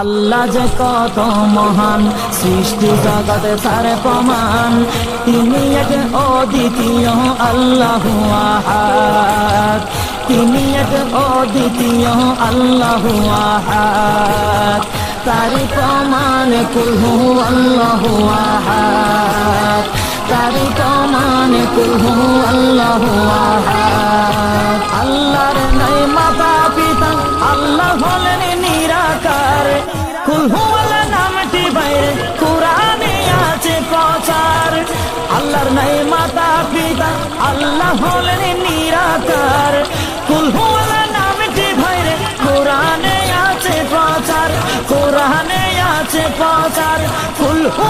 আল্লাহ যে কত মহান, সৃষ্টি জগতে তার প্রমাণ। তিনি এক অদ্বিতীয় আল্লাহু আহাদ, তিনি এক অদ্বিতীয় আল্লাহু আহাদ। তারি প্রমাণ কুল হু আল্লাহু আহাদ, তারি প্রমাণ কুল হু আল্লাহু আহাদ। আল্লাহর নাই মাতা পিতা, আল্লাহ হলেন নিরাকার। কুল হু আল্লাহ নামটি বাইরে কুরআনে আছে প্রচার। আল্লাহর নাই মাতা পিতা, আল্লাহ হলেন নিরাকার। কুল হু আল্লাহ নামটি বাইরে কুরআনে আছে প্রচার, কুরআনে আছে প্রচার। কুল হু